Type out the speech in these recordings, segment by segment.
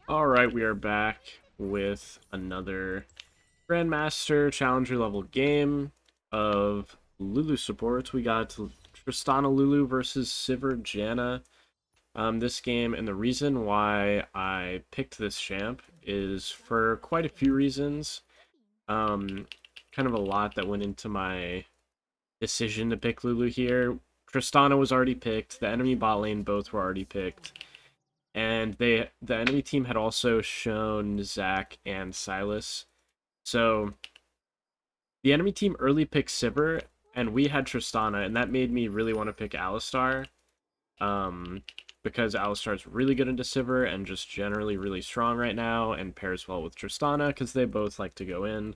Alright, we are back with another Grandmaster Challenger level game of Lulu supports. We got Tristana Lulu versus Sivir Janna. This game, and the reason why I picked this champ is for quite a few reasons. Kind of a lot that went into my decision to pick Lulu here. Tristana was already picked, the enemy bot lane both were already picked. And the enemy team had also shown Zac and Silas. So the enemy team early picked Sivir, and we had Tristana, and that made me really want to pick Alistar. Because Alistar is really good into Sivir and just generally really strong right now, and pairs well with Tristana because they both like to go in.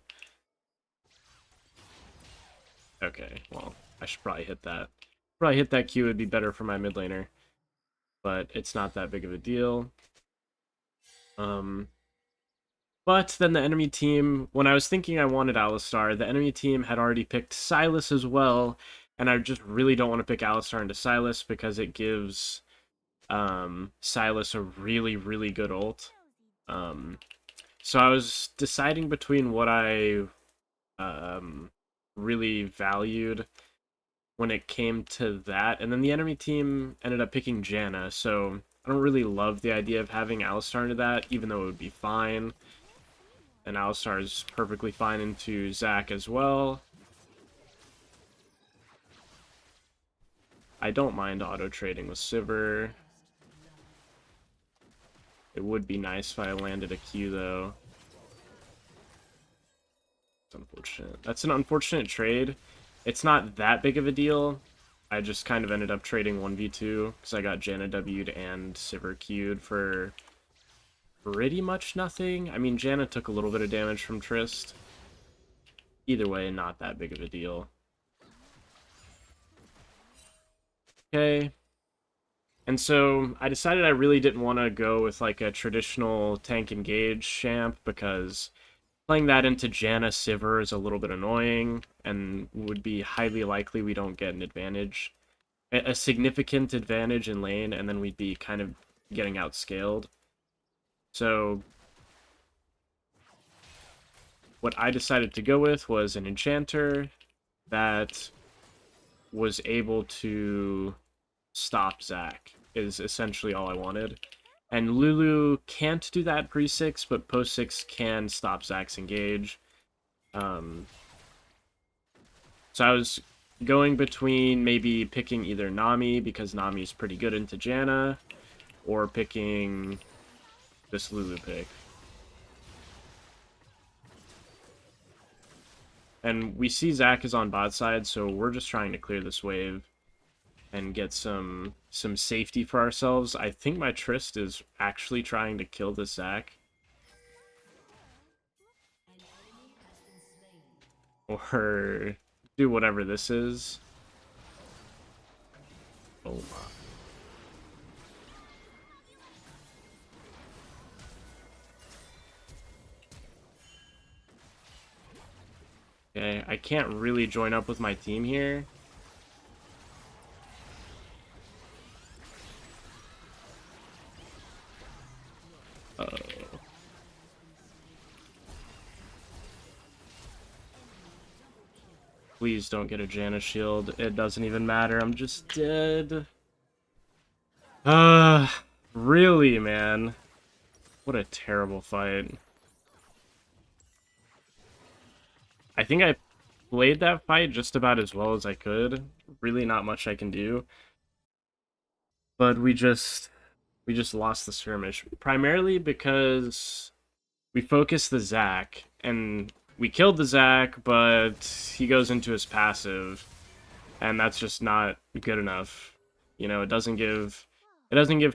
Okay, well, I should probably hit that. Probably hit that Q would be better for my mid laner, but it's not that big of a deal. But then the enemy team, when I was thinking I wanted Alistar, the enemy team had already picked Silas as well, and I just really don't want to pick Alistar into Silas because it gives Silas a really, really good ult. So I was deciding between what I really valued when it came to that, and then the enemy team ended up picking Janna, so I don't really love the idea of having Alistar into that, even though it would be fine. And Alistar is perfectly fine into Zac as well. I don't mind auto-trading with Sivir. It would be nice if I landed a Q, though. It's unfortunate. That's an unfortunate trade. It's not that big of a deal. I just kind of ended up trading 1v2 because I got Janna W'd and Sivir Q'd for pretty much nothing. I mean, Janna took a little bit of damage from Trist. Either way, not that big of a deal. Okay. And so I decided I really didn't want to go with like a traditional tank engage champ because playing that into Janna Sivir is a little bit annoying and would be highly likely we don't get an advantage. A significant advantage in lane, and then we'd be kind of getting outscaled. So what I decided to go with was an enchanter that was able to stop Zac, is essentially all I wanted. And Lulu can't do that pre-6, but post-6 can stop Zac's engage. So I was going between maybe picking either Nami, because Nami's pretty good into Janna, or picking this Lulu pick. And we see Zac is on bot side, so we're just trying to clear this wave and get some safety for ourselves. I think my Trist is actually trying to kill this Zac. Or do whatever this is. Oh my. Okay, I can't really join up with my team here. Uh-oh. Please don't get a Janna shield. It doesn't even matter. I'm just dead. Really, man? What a terrible fight. I think I played that fight just about as well as I could. Really not much I can do. But we just lost the skirmish. Primarily because we focused the Zac, and we killed the Zac, but he goes into his passive, and that's just not good enough. You know, it doesn't give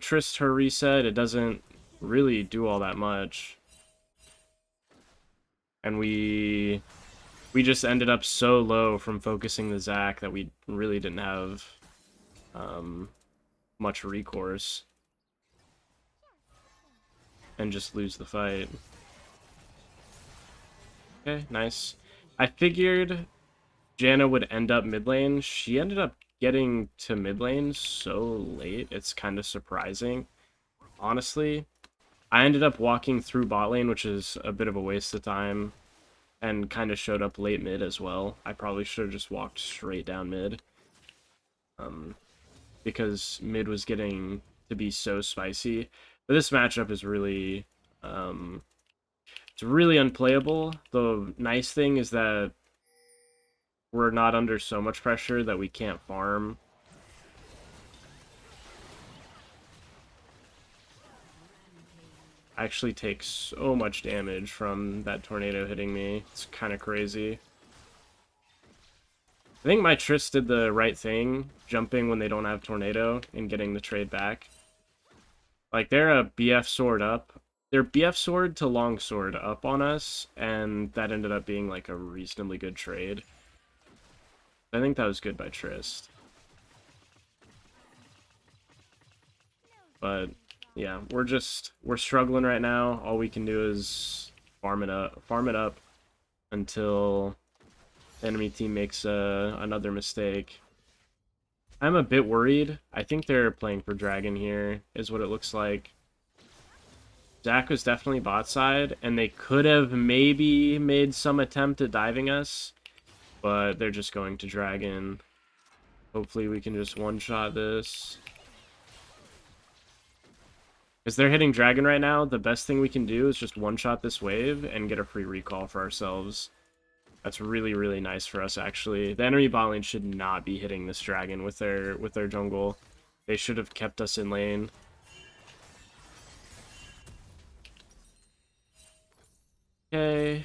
Trist her reset. It doesn't really do all that much. And we just ended up so low from focusing the Zac that we really didn't have much recourse, and just lose the fight. Okay, nice. I figured Janna would end up mid lane. She ended up getting to mid lane so late. It's kind of surprising, honestly. I ended up walking through bot lane, which is a bit of a waste of time, and kind of showed up late mid as well. I probably should have just walked straight down mid, because mid was getting to be so spicy. But this matchup is really, it's really unplayable. The nice thing is that we're not under so much pressure that we can't farm. I actually take so much damage from that tornado hitting me. It's kind of crazy. I think my Triss did the right thing, jumping when they don't have tornado and getting the trade back. Like, they're a BF sword up. They're BF sword to long sword up on us, and that ended up being like a reasonably good trade. I think that was good by Trist. But yeah, we're struggling right now. All we can do is farm it up until the enemy team makes another mistake. I'm a bit worried. I think they're playing for Dragon here, is what it looks like. Zach was definitely bot side, and they could have maybe made some attempt at diving us, but they're just going to Dragon. Hopefully we can just one-shot this. Because they're hitting Dragon right now, the best thing we can do is just one-shot this wave and get a free recall for ourselves. That's really, really nice for us, actually. The enemy bot lane should not be hitting this Dragon with their jungle. They should have kept us in lane. Okay.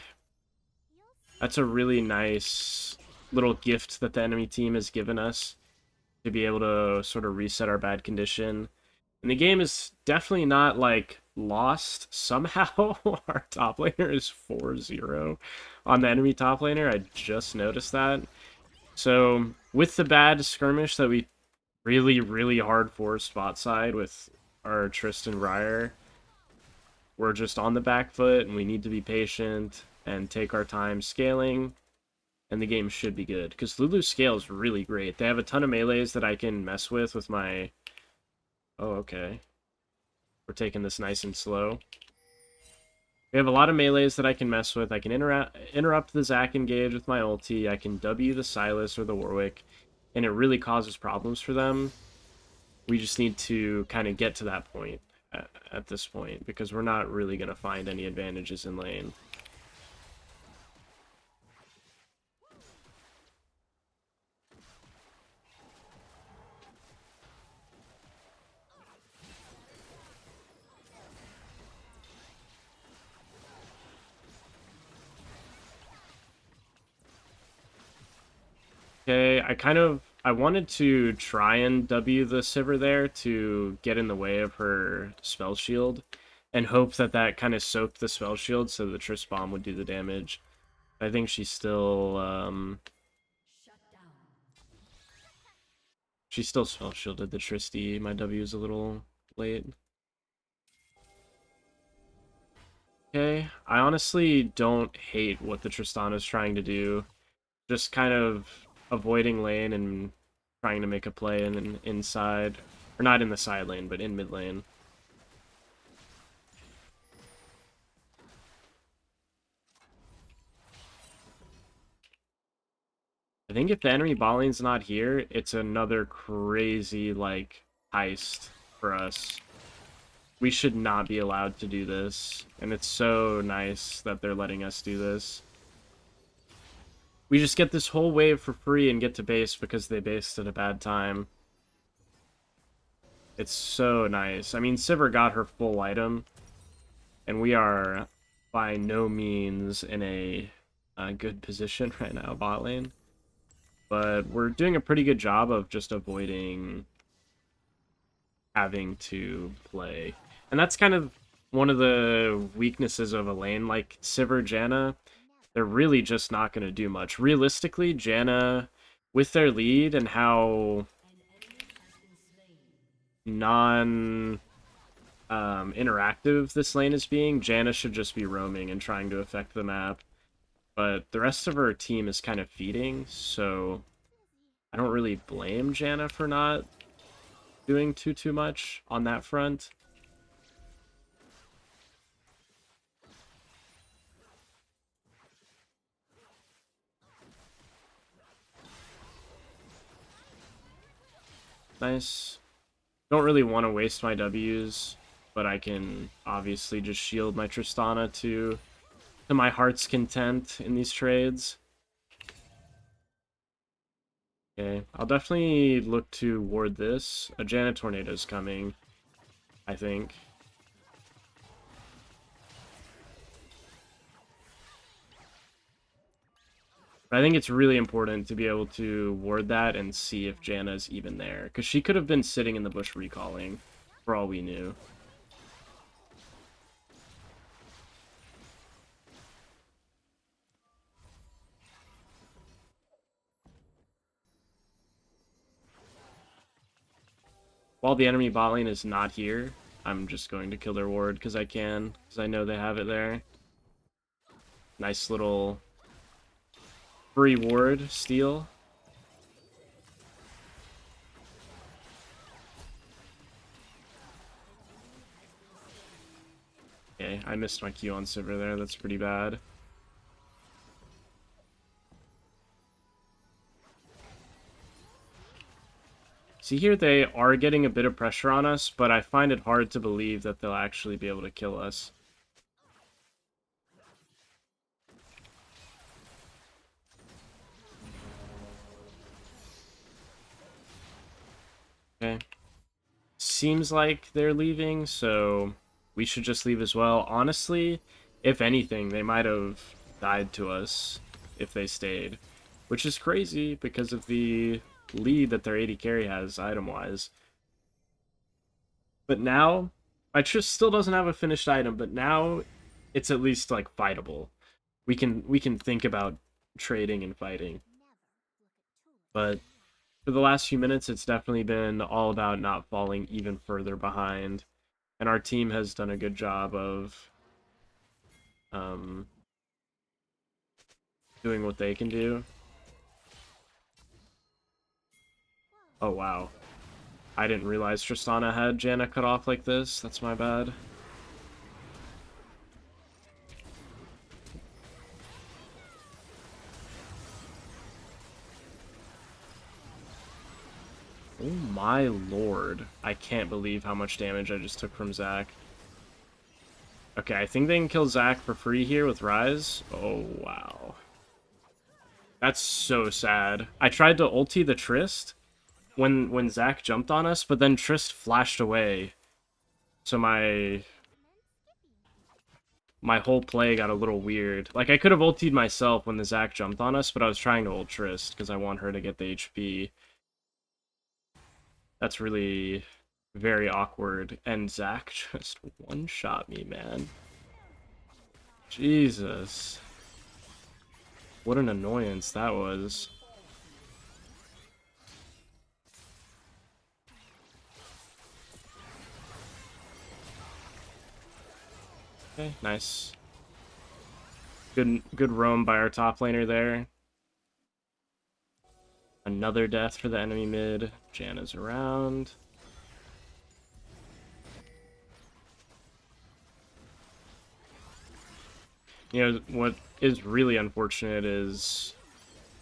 That's a really nice little gift that the enemy team has given us to be able to sort of reset our bad condition. And the game is definitely not, like, lost. Somehow our top laner is 4-0 on the enemy top laner. I just noticed that. So, with the bad skirmish that we really, really hard forced bot side with our Tristan Ryer, we're just on the back foot, and we need to be patient and take our time scaling, and the game should be good. Because Lulu's scale is really great. They have a ton of melees that I can mess with my... Oh, okay. We're taking this nice and slow. We have a lot of melees that I can mess with. I can interrupt the Zac engage with my ulti. I can W the Sylas or the Warwick, and it really causes problems for them. We just need to kind of get to that point at this point, because we're not really going to find any advantages in lane. Okay, I wanted to try and W the Sivir there to get in the way of her spell shield, and hope that that kind of soaked the spell shield so the Triss bomb would do the damage. I think she still spell shielded the Tristy. My W is a little late. Okay, I honestly don't hate what the Tristana's trying to do. Just kind of avoiding lane and trying to make a play in inside, or not in the side lane, but in mid lane. I think if the enemy bot lane's not here, it's another crazy, like, heist for us. We should not be allowed to do this, and it's so nice that they're letting us do this. We just get this whole wave for free and get to base because they based at a bad time. It's so nice. I mean, Sivir got her full item, and we are by no means in a good position right now, bot lane. But we're doing a pretty good job of just avoiding having to play. And that's kind of one of the weaknesses of a lane like Sivir Janna. They're really just not going to do much. Realistically, Janna, with their lead and how interactive this lane is being, Janna should just be roaming and trying to affect the map. But the rest of her team is kind of feeding, so I don't really blame Janna for not doing too much on that front. Nice. Don't really want to waste my W's, but I can obviously just shield my Tristana to my heart's content in these trades. Okay, I'll definitely look to ward this. A Janet Tornado's coming, I think. But I think it's really important to be able to ward that and see if Janna's even there. Because she could have been sitting in the bush recalling, for all we knew. While the enemy bot lane is not here, I'm just going to kill their ward because I can, because I know they have it there. Nice little free ward steal. Okay, I missed my Q on Sivir there. That's pretty bad. See here, they are getting a bit of pressure on us, but I find it hard to believe that they'll actually be able to kill us. Okay. Seems like they're leaving, so we should just leave as well. Honestly, if anything, they might have died to us if they stayed, which is crazy because of the lead that their AD carry has item-wise. But now, my Triss still doesn't have a finished item, but now it's at least like fightable. We can think about trading and fighting. But for the last few minutes, it's definitely been all about not falling even further behind. And our team has done a good job of doing what they can do. Oh, wow. I didn't realize Tristana had Janna cut off like this. That's my bad. Oh my lord. I can't believe how much damage I just took from Zac. Okay, I think they can kill Zac for free here with Ryze. Oh, wow. That's so sad. I tried to ulti the Trist when Zac jumped on us, but then Trist flashed away. So my whole play got a little weird. Like, I could have ultied myself when the Zac jumped on us, but I was trying to ult Trist because I want her to get the HP. That's really very awkward. And Zac just one-shot me, man. Jesus. What an annoyance that was. Okay, nice. Good roam by our top laner there. Another death for the enemy mid. Janna's around. You know, what is really unfortunate is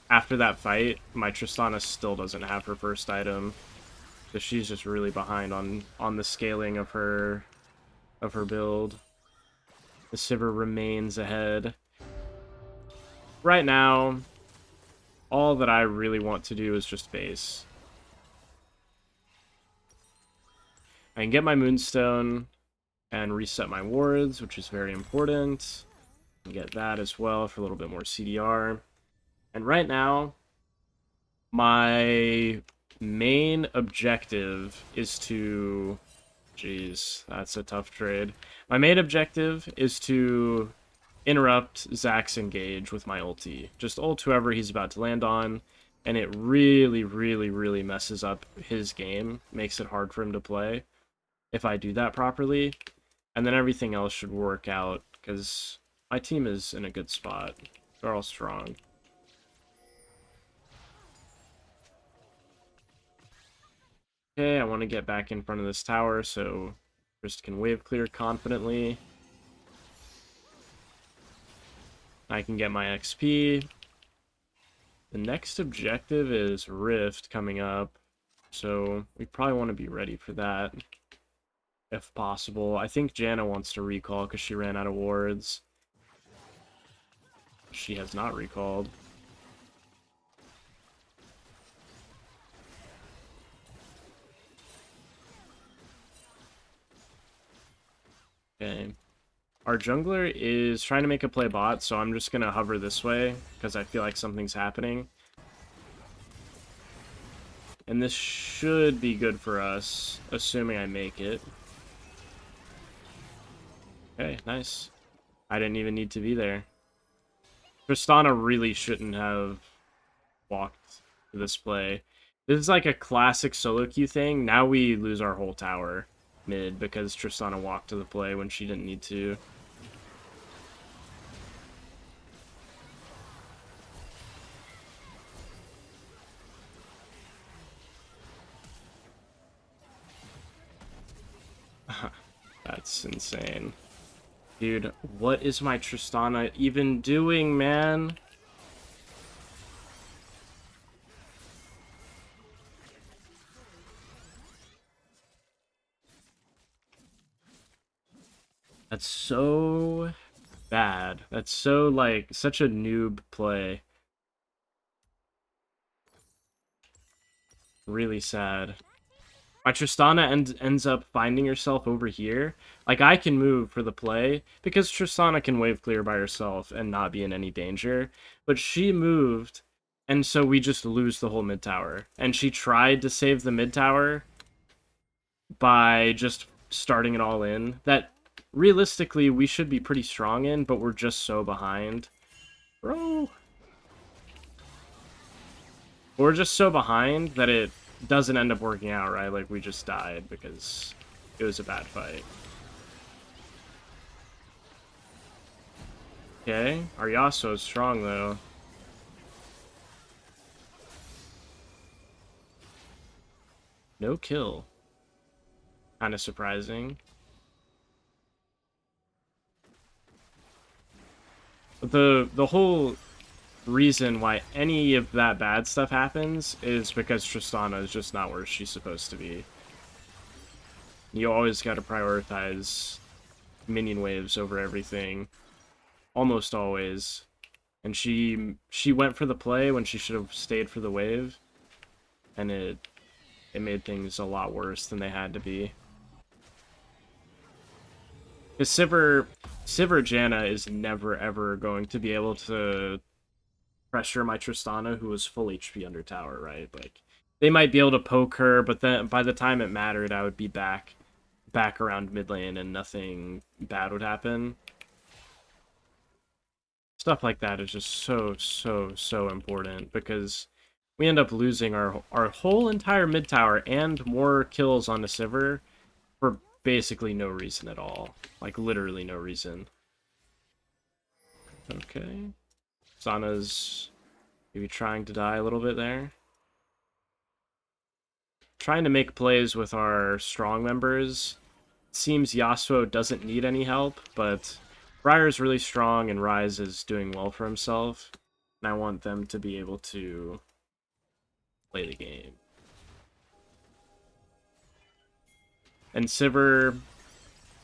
after that fight, my Tristana still doesn't have her first item. So she's just really behind on the scaling of her build. The Sivir remains ahead. Right now, all that I really want to do is just base. I can get my Moonstone and reset my wards, which is very important. Get that as well for a little bit more CDR. And right now, my main objective is to... Jeez, that's a tough trade. My main objective is to interrupt Zac's engage with my ulti. Just ult whoever he's about to land on, and it really, really, really messes up his game. Makes it hard for him to play if I do that properly. And then everything else should work out, because my team is in a good spot. They're all strong. Okay, I want to get back in front of this tower so Trist can wave clear confidently. I can get my XP. The next objective is Rift coming up. So we probably want to be ready for that, if possible. I think Janna wants to recall because she ran out of wards. She has not recalled. Okay. Our jungler is trying to make a play bot, so I'm just going to hover this way because I feel like something's happening. And this should be good for us, assuming I make it. Okay, nice. I didn't even need to be there. Tristana really shouldn't have walked this play. This is like a classic solo queue thing. Now we lose our whole tower mid because Tristana walked to the play when she didn't need to. That's insane. Dude, what is my Tristana even doing, man? That's so bad. That's so, like, such a noob play. Really sad. My Tristana ends up finding herself over here. Like, I can move for the play, because Tristana can wave clear by herself and not be in any danger. But she moved, and so we just lose the whole mid tower. And she tried to save the mid tower by just starting it all in. That, realistically, we should be pretty strong in, but we're just so behind. Bro! We're just so behind that it doesn't end up working out, right? Like, we just died because it was a bad fight. Okay, our Yasuo's strong, though. No kill. Kind of surprising. The whole reason why any of that bad stuff happens is because Tristana is just not where she's supposed to be. You always got to prioritize minion waves over everything. Almost always. And she went for the play when she should have stayed for the wave. And it made things a lot worse than they had to be. Because Sivir Janna is never ever going to be able to pressure my Tristana, who was full HP under tower, right? Like, they might be able to poke her, but then by the time it mattered, I would be back around mid lane and nothing bad would happen. Stuff like that is just so important because we end up losing our whole entire mid tower and more kills on the Sivir for basically no reason at all. Like, literally no reason. Okay. Sana's maybe trying to die a little bit there. Trying to make plays with our strong members. Seems Yasuo doesn't need any help, but Briar's really strong and Ryze is doing well for himself. And I want them to be able to play the game. And Sivir,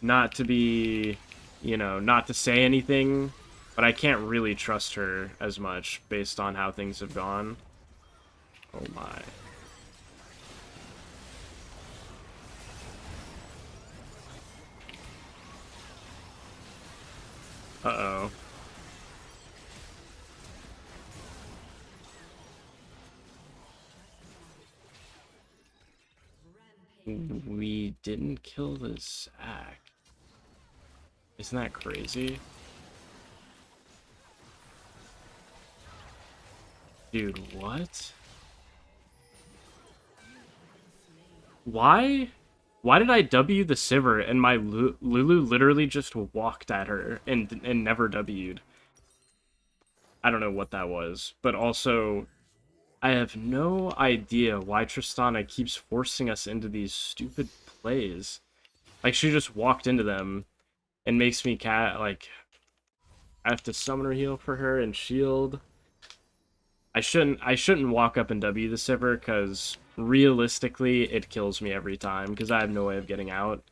not to be, not to say anything, but I can't really trust her as much based on how things have gone. Oh my. Uh-oh. We didn't kill the Zac. Isn't that crazy? Dude, what? Why? Why did I W the Sivir and my Lulu literally just walked at her and never W'd? I don't know what that was, but also I have no idea why Tristana keeps forcing us into these stupid plays. Like, she just walked into them and makes me I have to summoner heal for her and shield. I shouldn't walk up and W the Sivir because realistically it kills me every time because I have no way of getting out.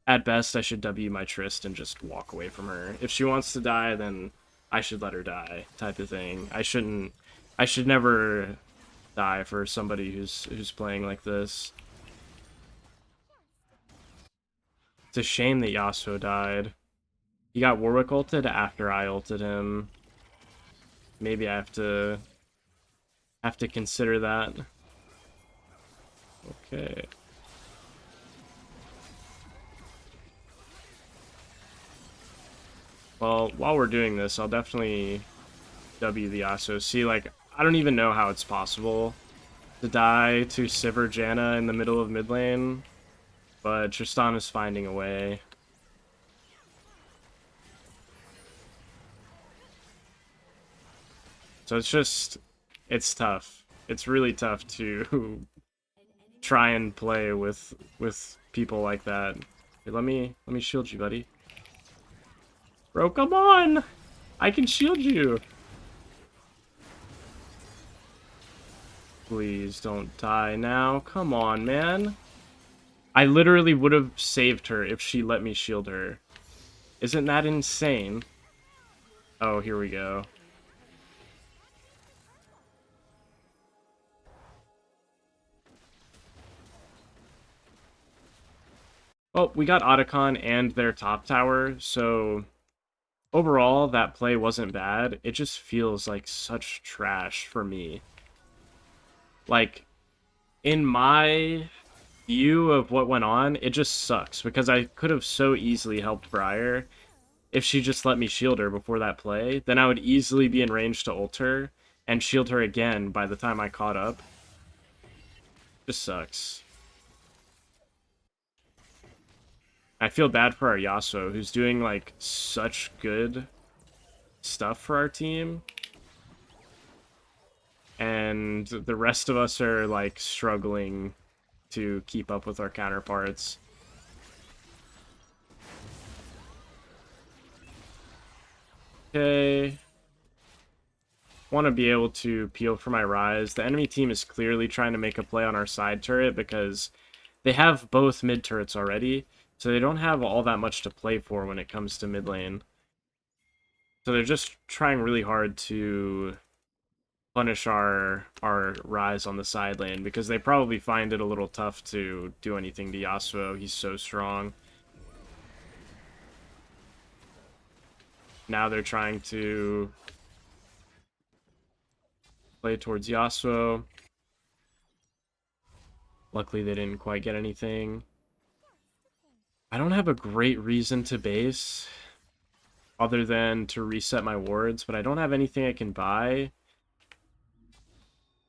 At best, I should W my Trist and just walk away from her. If she wants to die, then I should let her die, type of thing. I should never die for somebody who's playing like this. It's a shame that Yasuo died. He got Warwick ulted after I ulted him. Maybe I have to consider that. Okay. Well, while we're doing this, I'll definitely W the Yasuo. See, like, I don't even know how it's possible to die to Sivir Janna in the middle of mid lane, but Tristan is finding a way. So it's tough. It's really tough to try and play with people like that. Hey, let me shield you, buddy. Bro, come on! I can shield you! Please don't die now. Come on, man. I literally would have saved her if she let me shield her. Isn't that insane? Oh, here we go. Well, we got Otacon and their top tower, so overall, that play wasn't bad. It just feels like such trash for me. Like, in my view of what went on, it just sucks because I could have so easily helped Briar if she just let me shield her before that play. Then I would easily be in range to ult her and shield her again by the time I caught up. Just sucks. I feel bad for our Yasuo, who's doing like such good stuff for our team. And the rest of us are like struggling to keep up with our counterparts. Okay. Want to be able to peel for my Rise. The enemy team is clearly trying to make a play on our side turret because they have both mid turrets already, so they don't have all that much to play for when it comes to mid lane. So they're just trying really hard to punish our Rise on the side lane because they probably find it a little tough to do anything to Yasuo. He's so strong. Now they're trying to play towards Yasuo. Luckily, they didn't quite get anything. I don't have a great reason to base other than to reset my wards, but I don't have anything I can buy.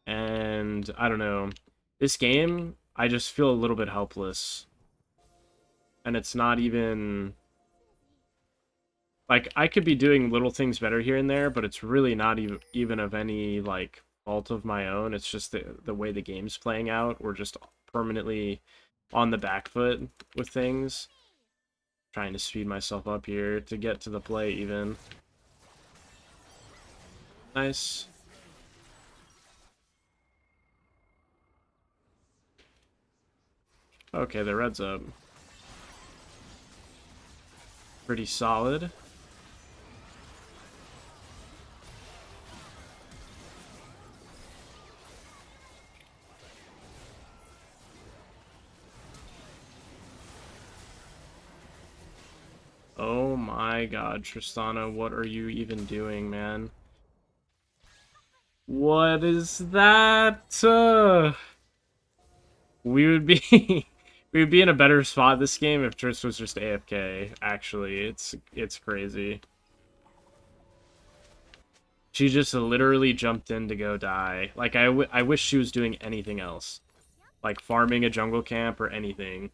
And I don't know. This game, I just feel a little bit helpless. And it's not even... Like, I could be doing little things better here and there, but it's really not even of any, like, fault of my own. It's just the way the game's playing out. We're just permanently on the back foot with things. Trying to speed myself up here to get to the play, even. Nice. Okay, the red's up. Pretty solid. Oh my god, Tristana, what are you even doing, man? What is that? We would be we would be in a better spot this game if Trist was just AFK, actually. It's crazy. She just literally jumped in to go die. Like, I wish she was doing anything else. Like, farming a jungle camp or anything.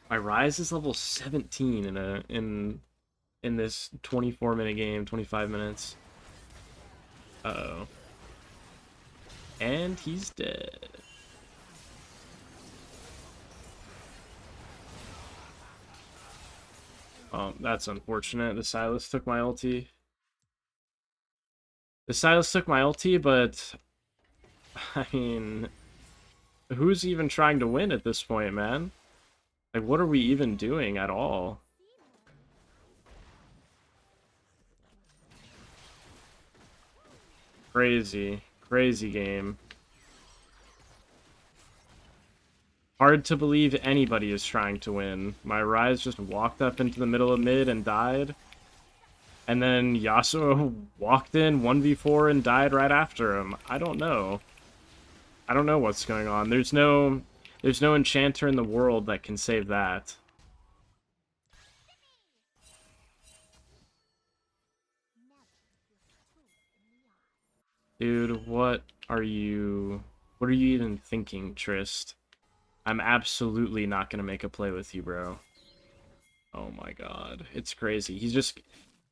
My Rise is level 17 in this 24-minute game, 25 minutes. Uh-oh. And he's dead. That's unfortunate. The Silas took my ulti. The Silas took my ulti, but I mean, who's even trying to win at this point, man? Like, what are we even doing at all? Crazy. Crazy game. Hard to believe anybody is trying to win. My Ryze just walked up into the middle of mid and died. And then Yasuo walked in 1v4 and died right after him. I don't know. I don't know what's going on. There's no enchanter in the world that can save that. Dude, what are you even thinking, Trist? I'm absolutely not gonna make a play with you, bro. Oh my god. It's crazy.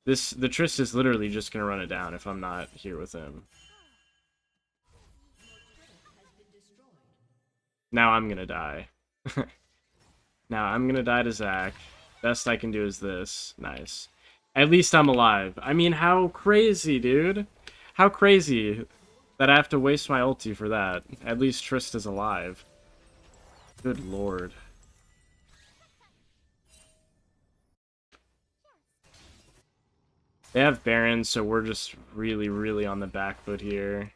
The Trist is literally just gonna run it down if I'm not here with him. Now I'm gonna die. Now I'm gonna die to Zac. Best I can do is this. Nice. At least I'm alive. I mean, how crazy, dude? How crazy that I have to waste my ulti for that. At least Trist is alive. Good lord. They have Baron, so we're just really, really on the back foot here.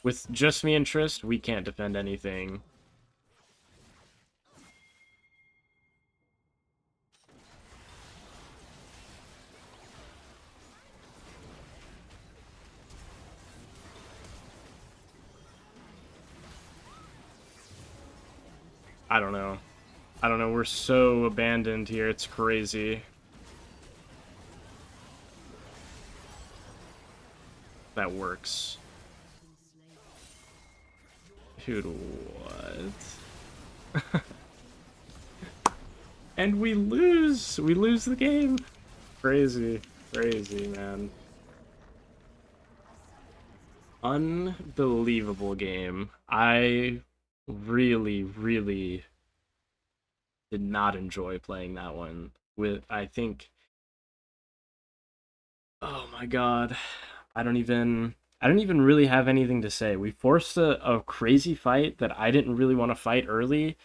With just me and Trist, we can't defend anything. I don't know. I don't know, we're so abandoned here, it's crazy. That works. Dude, what? And we lose! We lose the game! Crazy. Crazy, man. Unbelievable game. I really, really did not enjoy playing that one. I think, oh my god, I don't even really have anything to say. We forced a crazy fight that I didn't really want to fight early.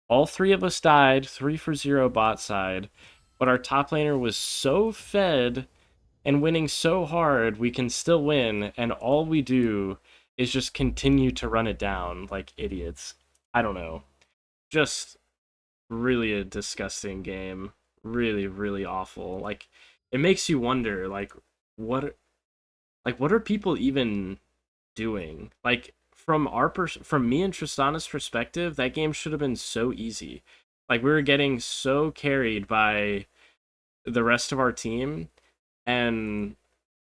All three of us died, 3-for-0 bot side, but our top laner was so fed and winning so hard, we can still win, and all we do is just continue to run it down like idiots. I don't know. Just really a disgusting game. Really, really awful. Like, it makes you wonder, what what are people even doing? Like, from me and Tristana's perspective, that game should have been so easy. Like, we were getting so carried by the rest of our team, and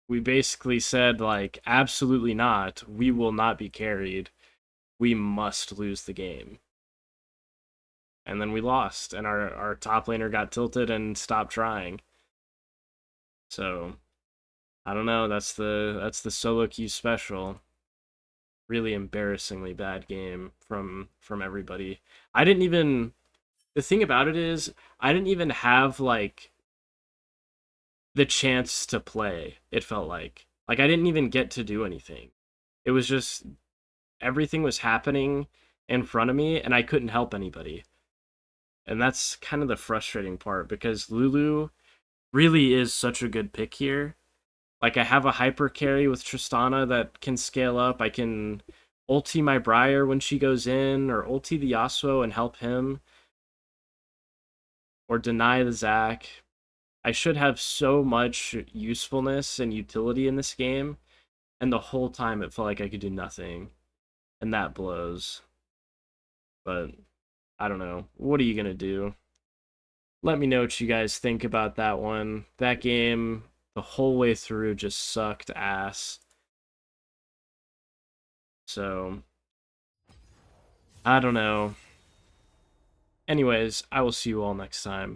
we basically said, like, absolutely not. We will not be carried. We must lose the game. And then we lost, and our top laner got tilted and stopped trying. So I don't know. That's the solo queue special. Really embarrassingly bad game from everybody. I didn't even. The thing about it is, I didn't even have like the chance to play. It felt like I didn't even get to do anything. It was just everything was happening in front of me, and I couldn't help anybody. And that's kind of the frustrating part because Lulu really is such a good pick here. Like, I have a hyper carry with Tristana that can scale up. I can ulti my Briar when she goes in, or ulti the Yasuo and help him, or deny the Zac. I should have so much usefulness and utility in this game, and the whole time it felt like I could do nothing. And that blows. But I don't know. What are you gonna do? Let me know what you guys think about that one. That game, the whole way through, just sucked ass. So, I don't know. Anyways, I will see you all next time.